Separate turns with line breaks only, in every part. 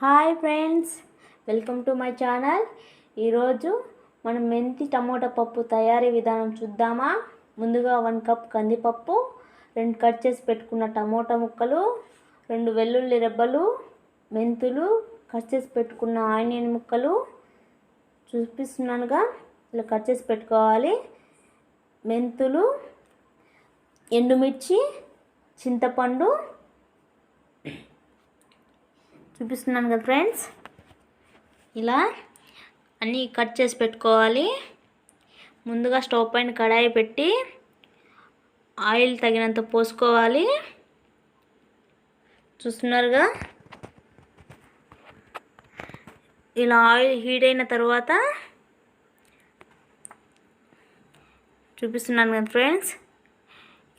Hi friends, welcome to my channel. ఈరోజు మనం మెంతి టమోటా పప్పు తయారీ విధానం చూద్దామా. ముందుగా 1 కప్ కందిపప్పు, 2 కట్ చేసి పెట్టుకున్న టమోటా ముక్కలు, 2 వెల్లుల్లి రెబ్బలు, మెంతులు, కట్ చేసి పెట్టుకున్న ఆనియన్ ముక్కలు చూపిస్తున్నానుగా, ఇలా కట్ చేసి పెట్టుకోవాలి. మెంతులు, ఎండుమిర్చి, చింతపండు చూపిస్తున్నాను కదా ఫ్రెండ్స్. ఇలా అన్నీ కట్ చేసి పెట్టుకోవాలి. ముందుగా స్టవ్ పైన కడాయి పెట్టి ఆయిల్ తగినంత పోసుకోవాలి. చూస్తున్నారుగా, ఇలా ఆయిల్ హీట్ అయిన తర్వాత చూపిస్తున్నాను కదా ఫ్రెండ్స్.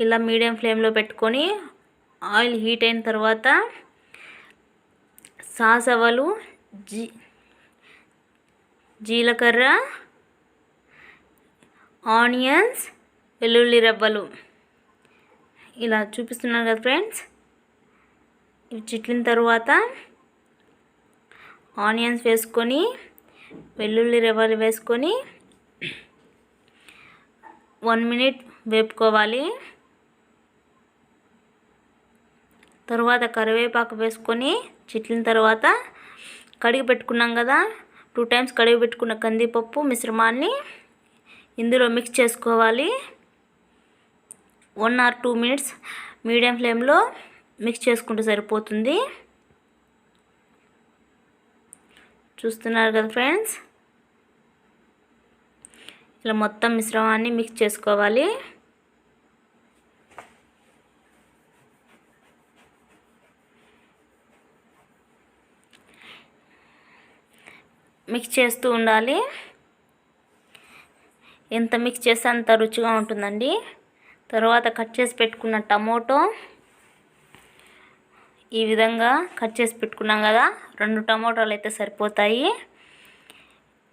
ఇలా మీడియం ఫ్లేమ్లో పెట్టుకొని ఆయిల్ హీట్ అయిన తర్వాత సాసవలు, జీలకర్ర, ఆనియన్స్, వెల్లుల్లి రెబ్బలు ఇలా చూపిస్తున్నాను కదా ఫ్రెండ్స్. ఇవి చిట్లిన తర్వాత ఆనియన్స్ వేసుకొని, వెల్లుల్లి రెబ్బలు వేసుకొని 1 మినిట్ వేపుకోవాలి. తర్వాత కరివేపాకు వేసుకొని చిట్లిన తర్వాత కడిగి పెట్టుకున్నాం కదా, 2 టైమ్స్ కడిగి పెట్టుకున్న కందిపప్పు మిశ్రమాన్ని ఇందులో మిక్స్ చేసుకోవాలి. 1 or 2 మినిట్స్ మీడియం ఫ్లేమ్లో మిక్స్ చేసుకుంటే సరిపోతుంది. చూస్తున్నారు కదా ఫ్రెండ్స్, ఇలా మొత్తం మిశ్రమాన్ని మిక్స్ చేసుకోవాలి. మిక్స్ చేస్తూ ఉండాలి. ఎంత మిక్స్ చేస్తే అంత రుచిగా ఉంటుందండి. తర్వాత కట్ చేసి పెట్టుకున్న టమోటో ఈ విధంగా కట్ చేసి పెట్టుకున్నాం కదా, 2 టమోటాలు అయితే సరిపోతాయి.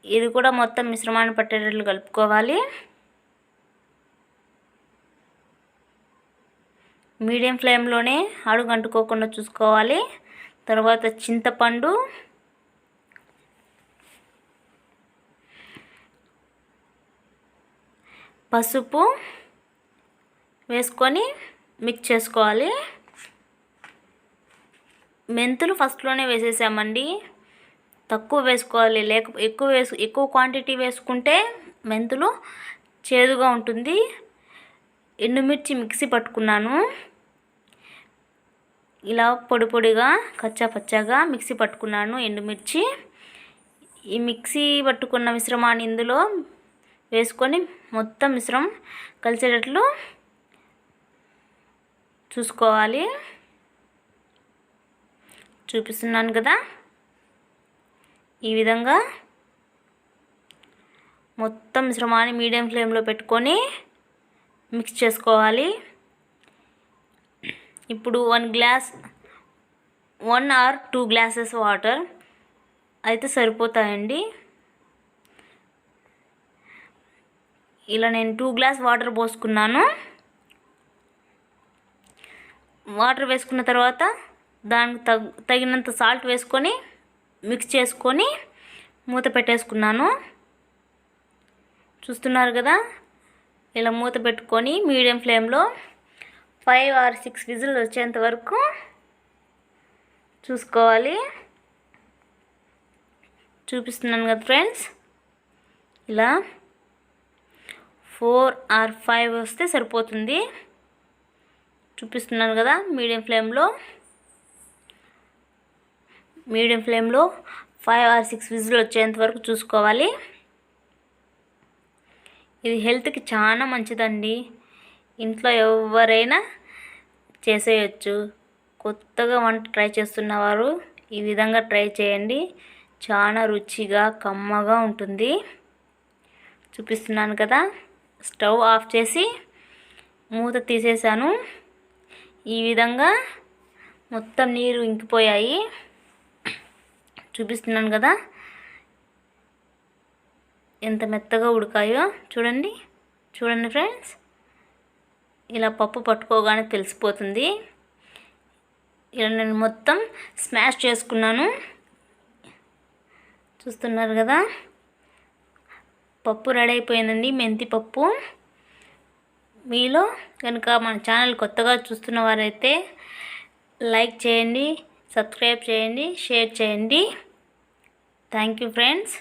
ఇది కూడా మొత్తం మిశ్రమాన్ని పట్టేటట్లు కలుపుకోవాలి. మీడియం ఫ్లేమ్లోనే అడుగు అంటుకోకుండా చూసుకోవాలి. తర్వాత చింతపండు, పసుపు వేసుకొని మిక్స్ చేసుకోవాలి. మెంతులు ఫస్ట్లోనే వేసేసామండి, తక్కువ వేసుకోవాలి. ఎక్కువ క్వాంటిటీ వేసుకుంటే మెంతులు చేదుగా ఉంటుంది. ఎండుమిర్చి మిక్సీ పట్టుకున్నాను. ఇలా పొడి పొడిగా కచ్చా పచ్చాగా మిక్సీ పట్టుకున్నాను ఎండుమిర్చి. ఈ మిక్సీ పట్టుకున్న మిశ్రమాన్ని ఇందులో వేసుకొని మొత్తం మిశ్రమం కలిసేటట్లు చూసుకోవాలి. చూపిస్తున్నాను కదా, ఈ విధంగా మొత్తం మిశ్రమాన్ని మీడియం ఫ్లేమ్లో పెట్టుకొని మిక్స్ చేసుకోవాలి. ఇప్పుడు 1 or 2 గ్లాసెస్ వాటర్ అయితే సరిపోతాయండి. ఇలా నేను 2 గ్లాస్ వాటర్ పోసుకున్నాను. వాటర్ వేసుకున్న తర్వాత దానికి తగినంత సాల్ట్ వేసుకొని మిక్స్ చేసుకొని మూత పెట్టేసుకున్నాను. చూస్తున్నారు కదా, ఇలా మూత పెట్టుకొని మీడియం ఫ్లేమ్లో 5 or 6 విజిల్ వచ్చేంత వరకు చూసుకోవాలి. చూపిస్తున్నాను కదా ఫ్రెండ్స్, ఇలా 4 or 5 వస్తే సరిపోతుంది. చూపిస్తున్నాను కదా, మీడియం ఫ్లేమ్లో 5 or 6 విజిల్ వచ్చేంత వరకు చూసుకోవాలి. ఇది హెల్త్కి చాలా మంచిదండి. ఇంట్లో ఎవరైనా చేసేయచ్చు. కొత్తగా వంట ట్రై చేస్తున్నవారు ఈ విధంగా ట్రై చేయండి. చాలా రుచిగా కమ్మగా ఉంటుంది. చూపిస్తున్నాను కదా, స్టవ్ ఆఫ్ చేసి మూత తీసేసాను. ఈ విధంగా మొత్తం నీరు ఇంకిపోయాయి. చూపిస్తున్నాను కదా, ఎంత మెత్తగా ఉడకాయో చూడండి. చూడండి ఫ్రెండ్స్, ఇలా పప్పు పట్టుకోగానే తెలిసిపోతుంది. ఇలా నేను మొత్తం స్మాష్ చేసుకున్నాను. చూస్తున్నారు కదా, పప్పు రెడీ అయిపోయిందండి, మెంతి పప్పు. మీలో కనుక మన ఛానల్ కొత్తగా చూస్తున్న వారైతే లైక్ చేయండి, సబ్స్క్రైబ్ చేయండి, షేర్ చేయండి. Thank you friends.